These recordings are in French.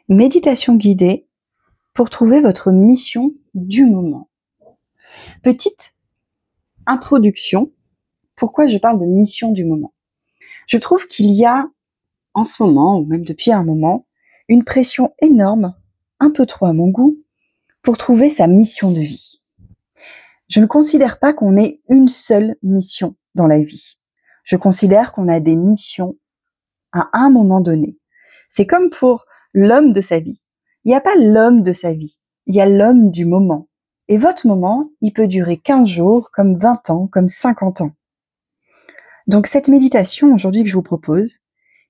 Méditation guidée pour trouver votre mission du moment. Petite introduction, pourquoi je parle de mission du moment? Je trouve qu'il y a en ce moment, ou même depuis un moment, une pression énorme, un peu trop à mon goût, pour trouver sa mission de vie. Je ne considère pas qu'on ait une seule mission dans la vie. Je considère qu'on a des missions à un moment donné. C'est comme pour l'homme de sa vie. Il n'y a pas l'homme de sa vie, il y a l'homme du moment. Et votre moment, il peut durer 15 jours, comme 20 ans, comme 50 ans. Donc cette méditation aujourd'hui que je vous propose,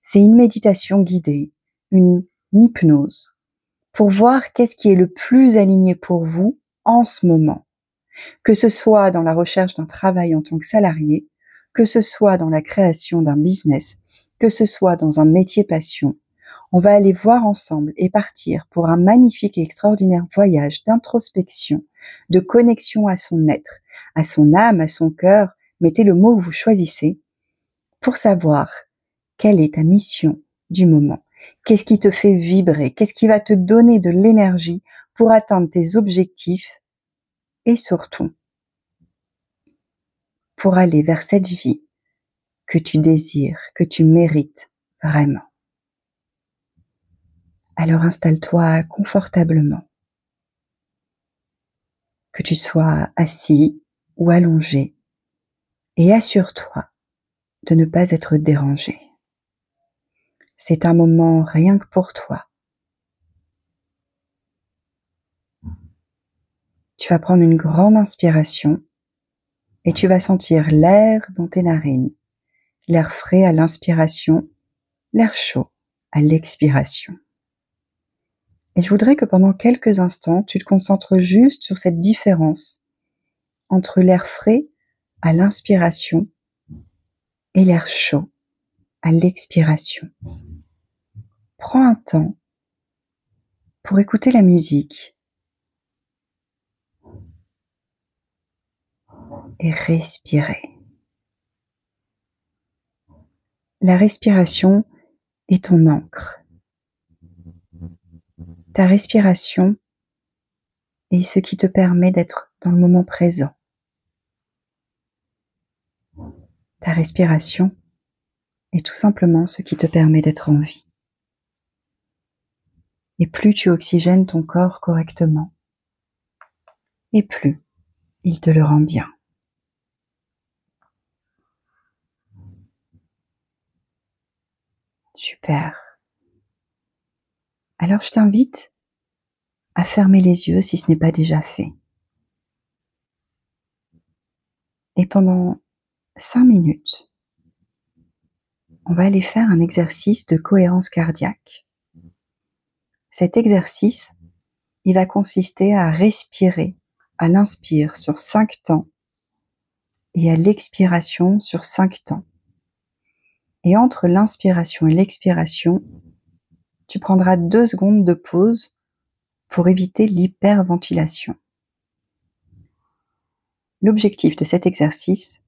c'est une méditation guidée, une hypnose, pour voir qu'est-ce qui est le plus aligné pour vous en ce moment. Que ce soit dans la recherche d'un travail en tant que salarié, que ce soit dans la création d'un business, que ce soit dans un métier passion, on va aller voir ensemble et partir pour un magnifique et extraordinaire voyage d'introspection, de connexion à son être, à son âme, à son cœur, mettez le mot que vous choisissez, pour savoir quelle est ta mission du moment. Qu'est-ce qui te fait vibrer? Qu'est-ce qui va te donner de l'énergie pour atteindre tes objectifs? Et surtout, pour aller vers cette vie que tu désires, que tu mérites vraiment. Alors installe-toi confortablement, que tu sois assis ou allongé, et assure-toi de ne pas être dérangé. C'est un moment rien que pour toi. Tu vas prendre une grande inspiration et tu vas sentir l'air dans tes narines, l'air frais à l'inspiration, l'air chaud à l'expiration. Et je voudrais que pendant quelques instants, tu te concentres juste sur cette différence entre l'air frais à l'inspiration et l'air chaud à l'expiration. Prends un temps pour écouter la musique et respirer. La respiration est ton ancre. Ta respiration est ce qui te permet d'être dans le moment présent. Ta respiration est tout simplement ce qui te permet d'être en vie. Et plus tu oxygènes ton corps correctement, et plus il te le rend bien. Super. Alors je t'invite à fermer les yeux si ce n'est pas déjà fait. Et pendant 5 minutes, on va aller faire un exercice de cohérence cardiaque. Cet exercice, il va consister à respirer à l'inspire sur 5 temps et à l'expiration sur 5 temps. Et entre l'inspiration et l'expiration, tu prendras 2 secondes de pause pour éviter l'hyperventilation. L'objectif de cet exercice,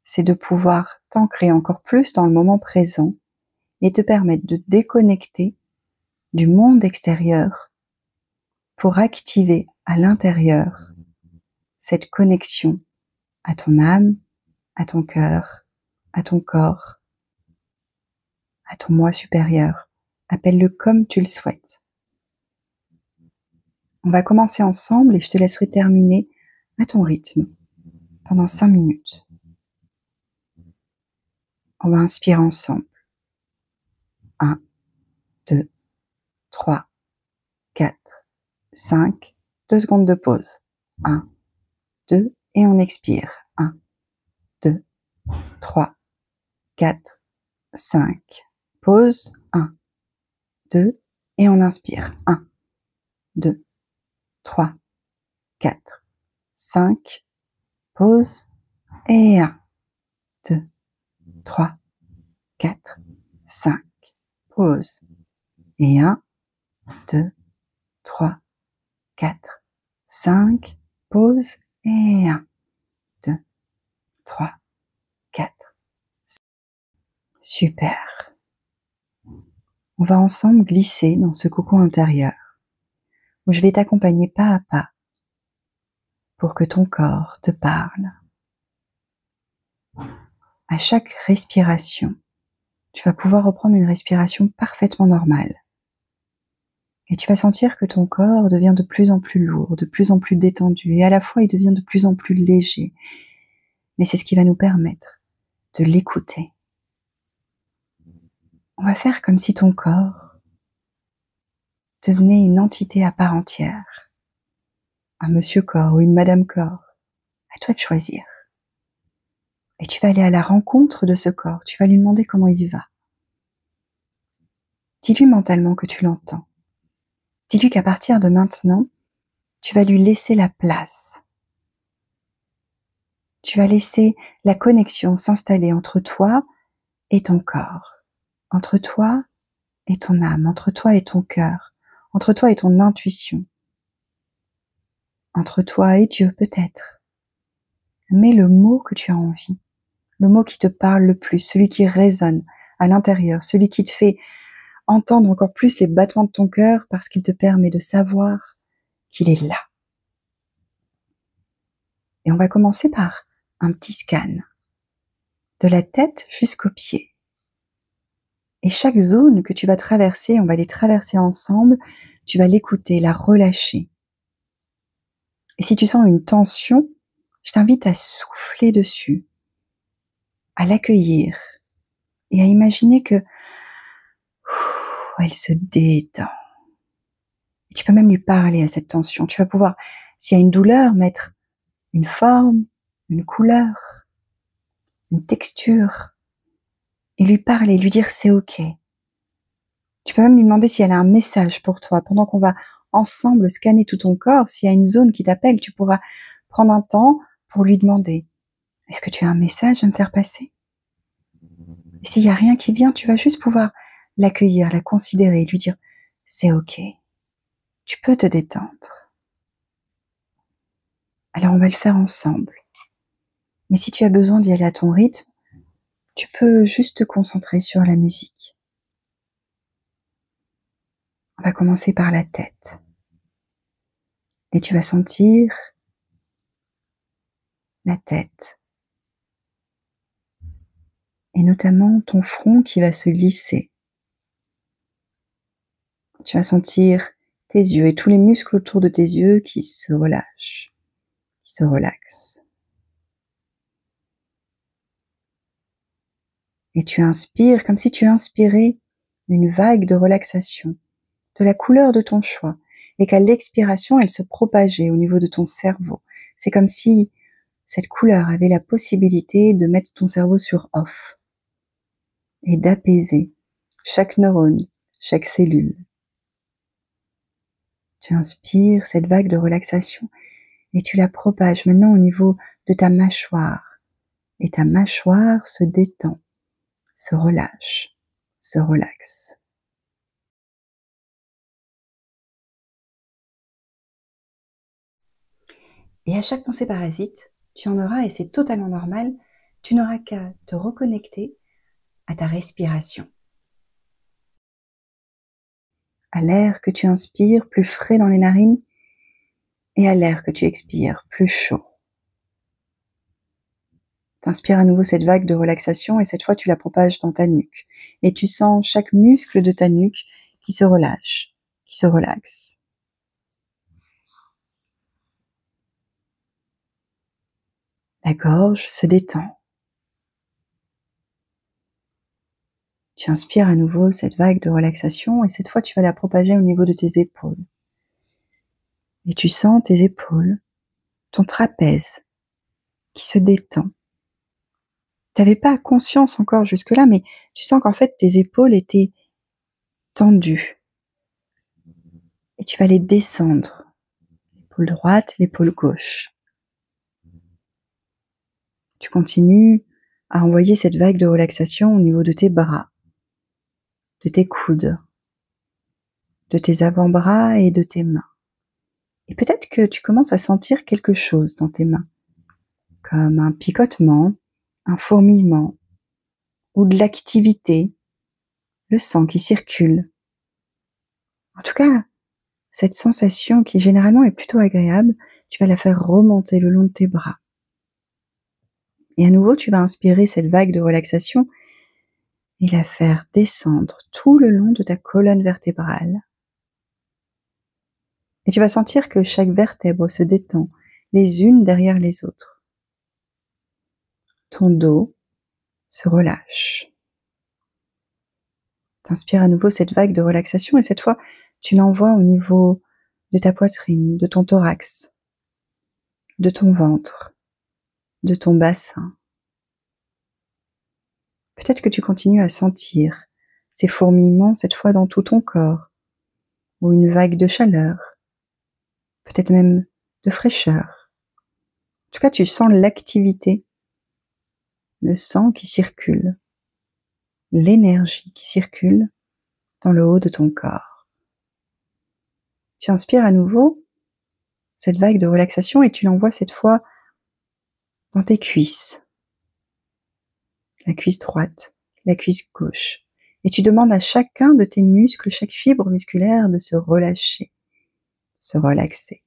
c'est de pouvoir t'ancrer encore plus dans le moment présent et te permettre de déconnecter du monde extérieur pour activer à l'intérieur cette connexion à ton âme, à ton cœur, à ton corps, à ton moi supérieur. Appelle-le comme tu le souhaites. On va commencer ensemble et je te laisserai terminer à ton rythme pendant 5 minutes. On va inspirer ensemble. 1, 2, 3, 4, 5. 2 secondes de pause. 1, 2, et on expire. 1, 2, 3, 4, 5. Pause. 1, 2, et on inspire. 1, 2, 3, 4, 5. Pause. Et 1, 2, 3, 4, 5. Pause. Et 1, 2, 3, 4, 5. Pause. Et 1, 2, 3, 4. Super. On va ensemble glisser dans ce cocon intérieur où je vais t'accompagner pas à pas pour que ton corps te parle. À chaque respiration, tu vas pouvoir reprendre une respiration parfaitement normale. Et tu vas sentir que ton corps devient de plus en plus lourd, de plus en plus détendu, et à la fois il devient de plus en plus léger. Mais c'est ce qui va nous permettre de l'écouter. On va faire comme si ton corps devenait une entité à part entière. Un monsieur corps ou une madame corps. À toi de choisir. Et tu vas aller à la rencontre de ce corps. Tu vas lui demander comment il va. Dis-lui mentalement que tu l'entends. Dis-lui qu'à partir de maintenant, tu vas lui laisser la place. Tu vas laisser la connexion s'installer entre toi et ton corps, entre toi et ton âme, entre toi et ton cœur, entre toi et ton intuition, entre toi et Dieu peut-être. Mets le mot que tu as envie, le mot qui te parle le plus, celui qui résonne à l'intérieur, celui qui te fait entendre encore plus les battements de ton cœur parce qu'il te permet de savoir qu'il est là. Et on va commencer par un petit scan, de la tête jusqu'aux pieds. Et chaque zone que tu vas traverser, on va les traverser ensemble, tu vas l'écouter, la relâcher. Et si tu sens une tension, je t'invite à souffler dessus, à l'accueillir et à imaginer que elle se détend. Et tu peux même lui parler à cette tension. Tu vas pouvoir, s'il y a une douleur, mettre une forme, une couleur, une texture et lui parler, lui dire c'est ok. Tu peux même lui demander si elle a un message pour toi. Pendant qu'on va ensemble scanner tout ton corps, s'il y a une zone qui t'appelle, tu pourras prendre un temps pour lui demander « Est-ce que tu as un message à me faire passer ?» Et s'il n'y a rien qui vient, tu vas juste pouvoir l'accueillir, la considérer, lui dire « C'est ok, tu peux te détendre. » Alors on va le faire ensemble. Mais si tu as besoin d'y aller à ton rythme, tu peux juste te concentrer sur la musique. On va commencer par la tête. Et tu vas sentir la tête. Et notamment ton front qui va se lisser. Tu vas sentir tes yeux et tous les muscles autour de tes yeux qui se relâchent, qui se relaxent. Et tu inspires comme si tu inspirais une vague de relaxation, de la couleur de ton choix, et qu'à l'expiration, elle se propageait au niveau de ton cerveau. C'est comme si cette couleur avait la possibilité de mettre ton cerveau sur off et d'apaiser chaque neurone, chaque cellule. Tu inspires cette vague de relaxation et tu la propages maintenant au niveau de ta mâchoire. Et ta mâchoire se détend, se relâche, se relaxe. Et à chaque pensée parasite, tu en auras, et c'est totalement normal, tu n'auras qu'à te reconnecter à ta respiration. À l'air que tu inspires, plus frais dans les narines, et à l'air que tu expires, plus chaud. T'inspires à nouveau cette vague de relaxation et cette fois tu la propages dans ta nuque. Et tu sens chaque muscle de ta nuque qui se relâche, qui se relaxe. La gorge se détend. Tu inspires à nouveau cette vague de relaxation et cette fois tu vas la propager au niveau de tes épaules. Et tu sens tes épaules, ton trapèze qui se détend. Tu n'avais pas conscience encore jusque-là, mais tu sens qu'en fait tes épaules étaient tendues. Et tu vas les descendre. L'épaule droite, l'épaule gauche. Tu continues à envoyer cette vague de relaxation au niveau de tes bras, de tes coudes, de tes avant-bras et de tes mains. Et peut-être que tu commences à sentir quelque chose dans tes mains, comme un picotement, un fourmillement ou de l'activité. le sang qui circule. En tout cas, cette sensation qui généralement est plutôt agréable, tu vas la faire remonter le long de tes bras. Et à nouveau, tu vas inspirer cette vague de relaxation et la faire descendre tout le long de ta colonne vertébrale. Et tu vas sentir que chaque vertèbre se détend les unes derrière les autres. Ton dos se relâche. T'inspires à nouveau cette vague de relaxation et cette fois, tu l'envoies au niveau de ta poitrine, de ton thorax, de ton ventre, de ton bassin. Peut-être que tu continues à sentir ces fourmillements cette fois dans tout ton corps, ou une vague de chaleur, peut-être même de fraîcheur. En tout cas, tu sens l'activité, le sang qui circule, l'énergie qui circule dans le haut de ton corps. Tu inspires à nouveau cette vague de relaxation et tu l'envoies cette fois dans tes cuisses, la cuisse droite, la cuisse gauche. Et tu demandes à chacun de tes muscles, chaque fibre musculaire de se relâcher, de se relaxer.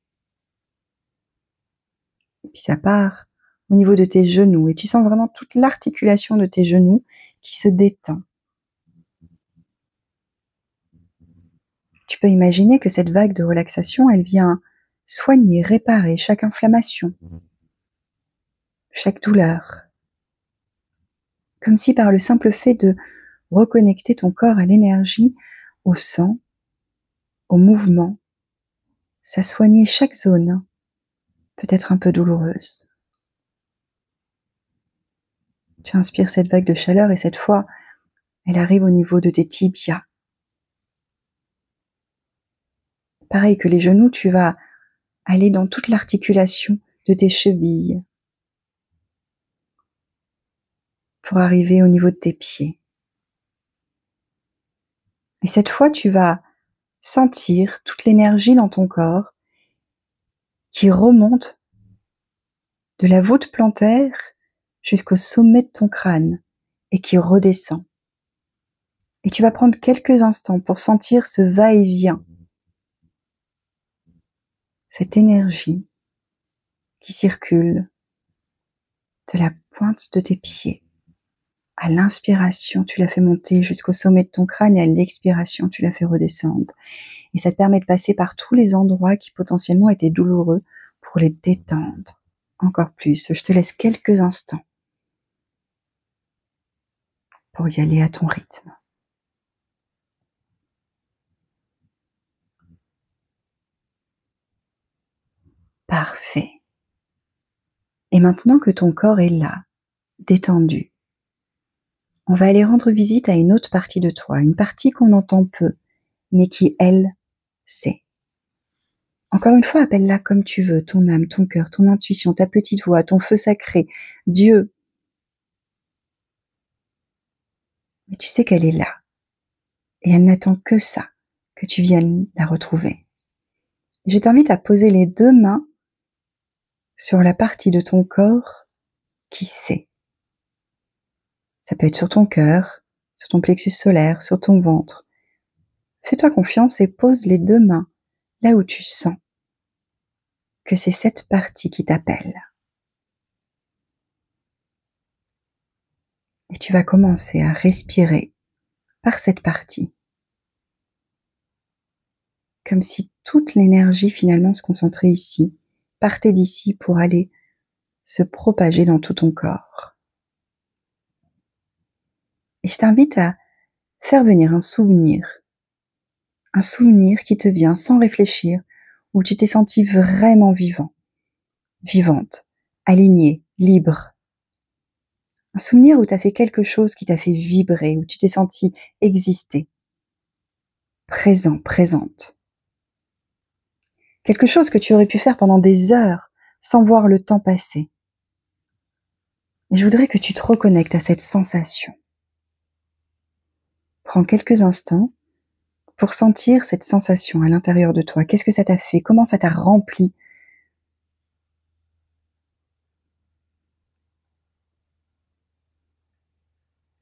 Et puis ça part au niveau de tes genoux et tu sens vraiment toute l'articulation de tes genoux qui se détend. Tu peux imaginer que cette vague de relaxation, elle vient soigner, réparer chaque inflammation, chaque douleur. Comme si par le simple fait de reconnecter ton corps à l'énergie, au sang, au mouvement, ça soignait chaque zone, peut-être un peu douloureuse. Tu inspires cette vague de chaleur et cette fois, elle arrive au niveau de tes tibias. Pareil que les genoux, tu vas aller dans toute l'articulation de tes chevilles pour arriver au niveau de tes pieds. Et cette fois, tu vas sentir toute l'énergie dans ton corps qui remonte de la voûte plantaire jusqu'au sommet de ton crâne et qui redescend. Et tu vas prendre quelques instants pour sentir ce va-et-vient, cette énergie qui circule de la pointe de tes pieds. À l'inspiration, tu la fais monter jusqu'au sommet de ton crâne et à l'expiration, tu la fais redescendre. Et ça te permet de passer par tous les endroits qui potentiellement étaient douloureux pour les détendre encore plus. Je te laisse quelques instants pour y aller à ton rythme. Parfait. Et maintenant que ton corps est là, détendu, on va aller rendre visite à une autre partie de toi, une partie qu'on entend peu, mais qui, elle, sait. Encore une fois, appelle-la comme tu veux, ton âme, ton cœur, ton intuition, ta petite voix, ton feu sacré, Dieu. Mais tu sais qu'elle est là. Et elle n'attend que ça, que tu viennes la retrouver. Je t'invite à poser les deux mains sur la partie de ton corps qui sait. Ça peut être sur ton cœur, sur ton plexus solaire, sur ton ventre. Fais-toi confiance et pose les deux mains là où tu sens que c'est cette partie qui t'appelle. Et tu vas commencer à respirer par cette partie. Comme si toute l'énergie finalement se concentrait ici, partait d'ici pour aller se propager dans tout ton corps. Et je t'invite à faire venir un souvenir qui te vient sans réfléchir, où tu t'es senti vraiment vivant, vivante, aligné, libre. Un souvenir où tu as fait quelque chose qui t'a fait vibrer, où tu t'es senti exister, présent, présente. Quelque chose que tu aurais pu faire pendant des heures sans voir le temps passer. Et je voudrais que tu te reconnectes à cette sensation. Prends quelques instants pour sentir cette sensation à l'intérieur de toi. Qu'est-ce que ça t'a fait? Comment ça t'a rempli?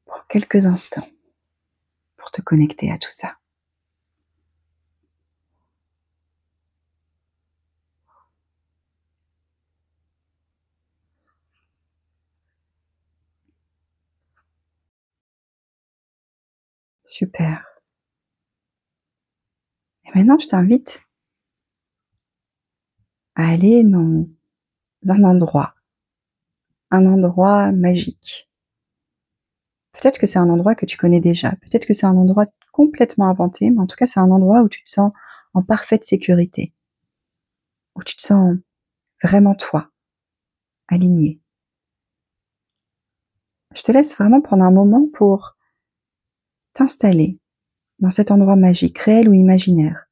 Prends quelques instants pour pour te connecter à tout ça. Super. Et maintenant, je t'invite à aller dans un endroit magique. Peut-être que c'est un endroit que tu connais déjà, peut-être que c'est un endroit complètement inventé, mais en tout cas, c'est un endroit où tu te sens en parfaite sécurité, où tu te sens vraiment toi, aligné. Je te laisse vraiment prendre un moment pour t'installer dans cet endroit magique, réel ou imaginaire,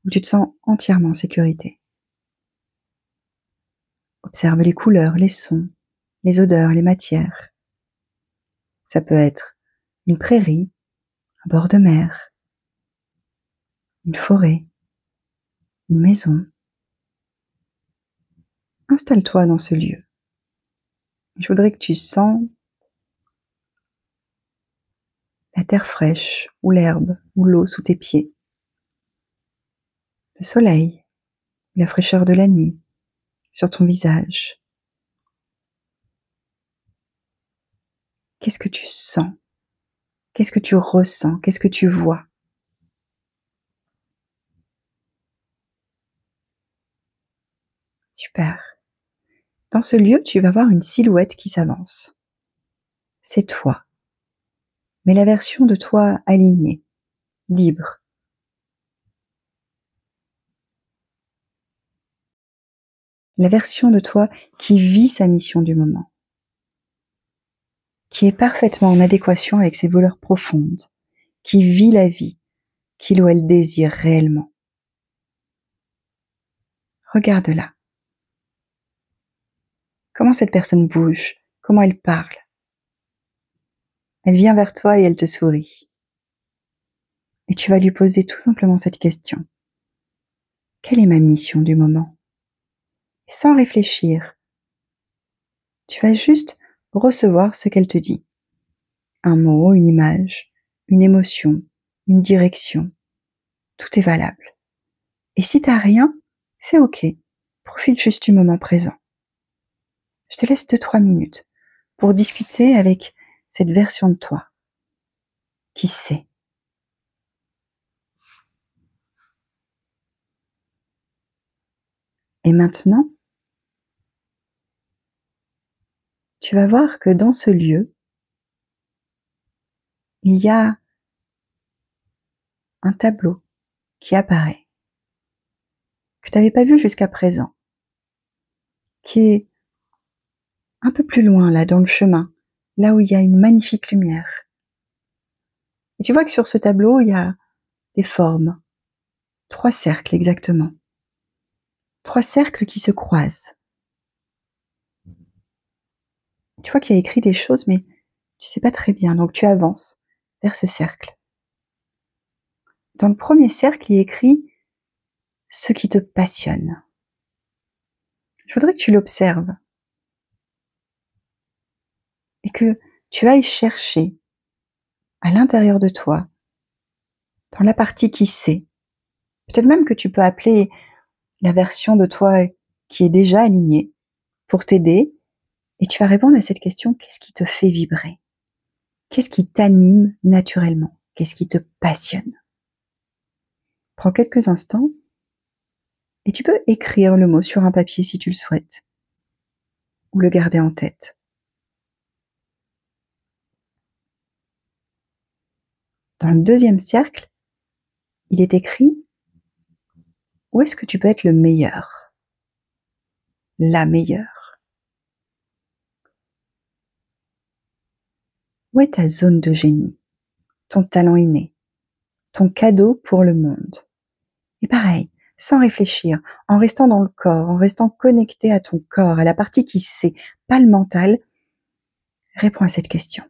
où tu te sens entièrement en sécurité. Observe les couleurs, les sons, les odeurs, les matières. Ça peut être une prairie, un bord de mer, une forêt, une maison. Installe-toi dans ce lieu. Je voudrais que tu sens la terre fraîche, ou l'herbe, ou l'eau sous tes pieds, le soleil, la fraîcheur de la nuit sur ton visage. Qu'est-ce que tu sens? Qu'est-ce que tu ressens? Qu'est-ce que tu vois? Super. Dans ce lieu, tu vas voir une silhouette qui s'avance. C'est toi, mais la version de toi alignée, libre. La version de toi qui vit sa mission du moment, qui est parfaitement en adéquation avec ses valeurs profondes, qui vit la vie qu'il ou elle désire réellement. Regarde-la. Comment cette personne bouge, comment elle parle. Elle vient vers toi et elle te sourit. Et tu vas lui poser tout simplement cette question. Quelle est ma mission du moment? Et sans réfléchir, tu vas juste recevoir ce qu'elle te dit. Un mot, une image, une émotion, une direction. Tout est valable. Et si t'as rien, c'est ok. Profite juste du moment présent. Je te laisse 2-3 minutes pour discuter avec cette version de toi qui sait. Et maintenant, tu vas voir que dans ce lieu, il y a un tableau qui apparaît, que tu n'avais pas vu jusqu'à présent, qui est un peu plus loin, là, dans le chemin, là où il y a une magnifique lumière. Et tu vois que sur ce tableau, il y a des formes, 3 cercles exactement. 3 cercles qui se croisent. Tu vois qu'il y a écrit des choses, mais tu sais pas très bien, donc tu avances vers ce cercle. Dans le premier cercle, il y a écrit « ce qui te passionne ». Je voudrais que tu l'observes et que tu ailles chercher à l'intérieur de toi, dans la partie qui sait. Peut-être même que tu peux appeler la version de toi qui est déjà alignée pour t'aider et tu vas répondre à cette question, qu'est-ce qui te fait vibrer? Qu'est-ce qui t'anime naturellement? Qu'est-ce qui te passionne? Prends quelques instants et tu peux écrire le mot sur un papier si tu le souhaites ou le garder en tête. Dans le deuxième cercle, il est écrit où est-ce que tu peux être le meilleur? La meilleure. Où est ta zone de génie? Ton talent inné? Ton cadeau pour le monde? Et pareil, sans réfléchir, en restant dans le corps, en restant connecté à ton corps, à la partie qui sait, pas le mental, réponds à cette question.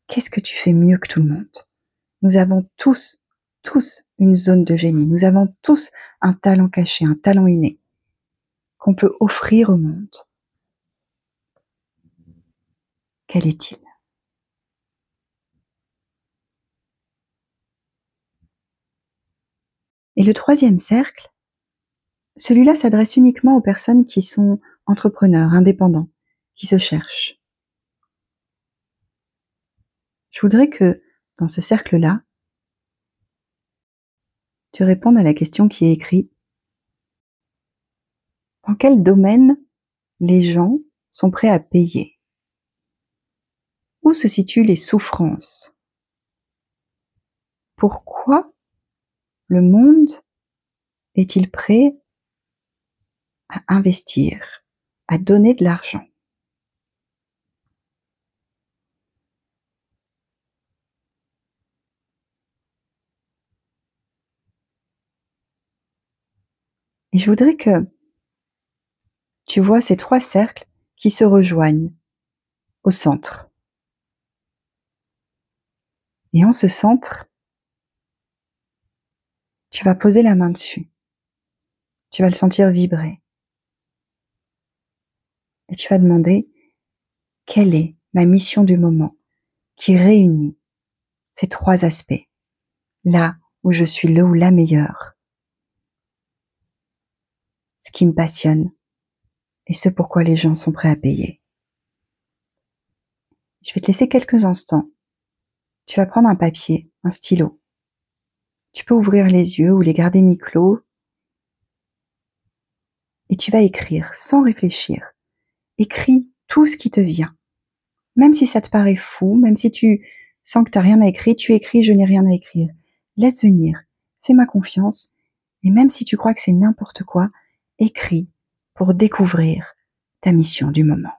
Qu'est-ce que tu fais mieux que tout le monde? Nous avons tous une zone de génie. Nous avons tous un talent caché, un talent inné qu'on peut offrir au monde. Quel est-il? Et le troisième cercle, celui-là s'adresse uniquement aux personnes qui sont entrepreneurs, indépendants, qui se cherchent. Je voudrais que, dans ce cercle-là, tu répondes à la question qui est écrite. Dans quel domaine les gens sont prêts à payer? Où se situent les souffrances? Pourquoi le monde est-il prêt à investir, à donner de l'argent? Et je voudrais que tu vois ces trois cercles qui se rejoignent au centre. Et en ce centre, tu vas poser la main dessus. Tu vas le sentir vibrer. Et tu vas demander quelle est ma mission du moment qui réunit ces trois aspects. Là où je suis le ou la meilleure. Ce qui me passionne et ce pourquoi les gens sont prêts à payer. Je vais te laisser quelques instants. Tu vas prendre un papier, un stylo. Tu peux ouvrir les yeux ou les garder mi-clos. Et tu vas écrire sans réfléchir. Écris tout ce qui te vient. Même si ça te paraît fou, même si tu sens que tu n'as rien à écrire, tu écris « je n'ai rien à écrire ». Laisse venir, fais-moi confiance. Et même si tu crois que c'est n'importe quoi, écris pour découvrir ta mission du moment.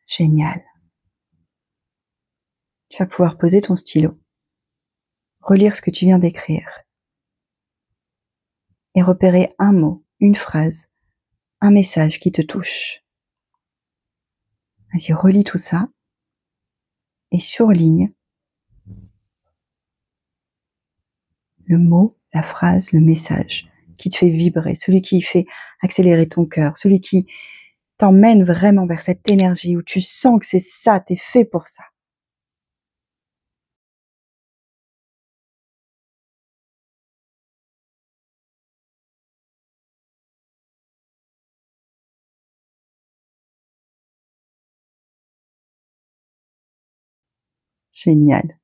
Génial. Tu vas pouvoir poser ton stylo, relire ce que tu viens d'écrire et repérer un mot, une phrase, un message qui te touche. Vas-y, relis tout ça et surligne le mot, la phrase, le message qui te fait vibrer, celui qui fait accélérer ton cœur, celui qui t'emmène vraiment vers cette énergie où tu sens que c'est ça, t'es fait pour ça. Génial.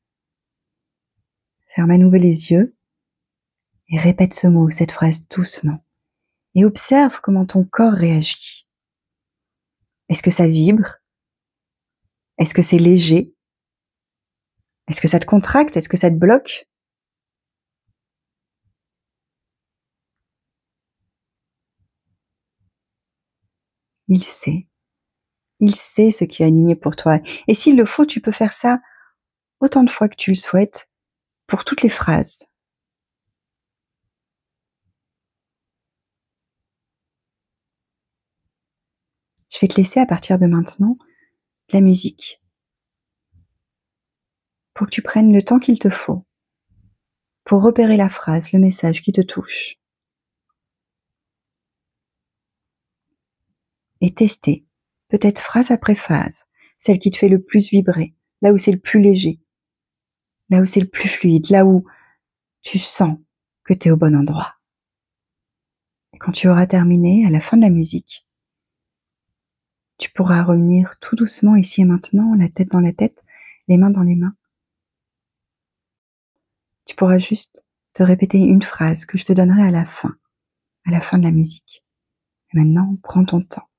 Ferme à nouveau les yeux et répète ce mot, cette phrase doucement. Et observe comment ton corps réagit. Est-ce que ça vibre? Est-ce que c'est léger? Est-ce que ça te contracte? Est-ce que ça te bloque? Il sait. Il sait ce qui est aligné pour toi. Et s'il le faut, tu peux faire ça autant de fois que tu le souhaites pour toutes les phrases. Je vais te laisser à partir de maintenant la musique pour que tu prennes le temps qu'il te faut pour repérer la phrase, le message qui te touche et tester, peut-être phrase après phrase, celle qui te fait le plus vibrer, là où c'est le plus léger, là où c'est le plus fluide, là où tu sens que tu es au bon endroit. Et quand tu auras terminé, à la fin de la musique, tu pourras revenir tout doucement ici et maintenant, la tête dans la tête, les mains dans les mains. Tu pourras juste te répéter une phrase que je te donnerai à la fin de la musique. Et maintenant, prends ton temps.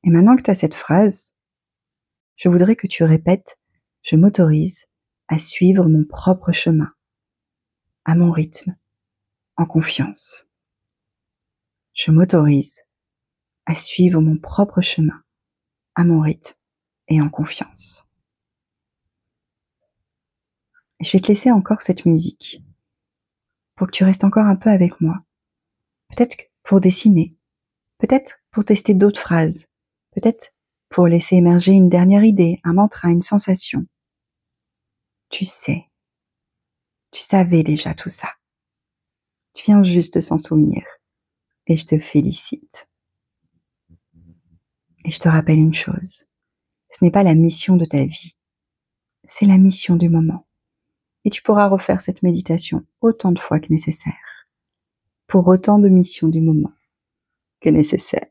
Et maintenant que tu as cette phrase, je voudrais que tu répètes « Je m'autorise à suivre mon propre chemin, à mon rythme, en confiance. » Je m'autorise à suivre mon propre chemin, à mon rythme et en confiance. Et je vais te laisser encore cette musique pour que tu restes encore un peu avec moi. Peut-être pour dessiner, peut-être pour tester d'autres phrases, peut-être pour laisser émerger une dernière idée, un mantra, une sensation. Tu sais, tu savais déjà tout ça. Tu viens juste de s'en souvenir et je te félicite. Et je te rappelle une chose, ce n'est pas la mission de ta vie, c'est la mission du moment. Et tu pourras refaire cette méditation autant de fois que nécessaire, pour autant de missions du moment que nécessaire.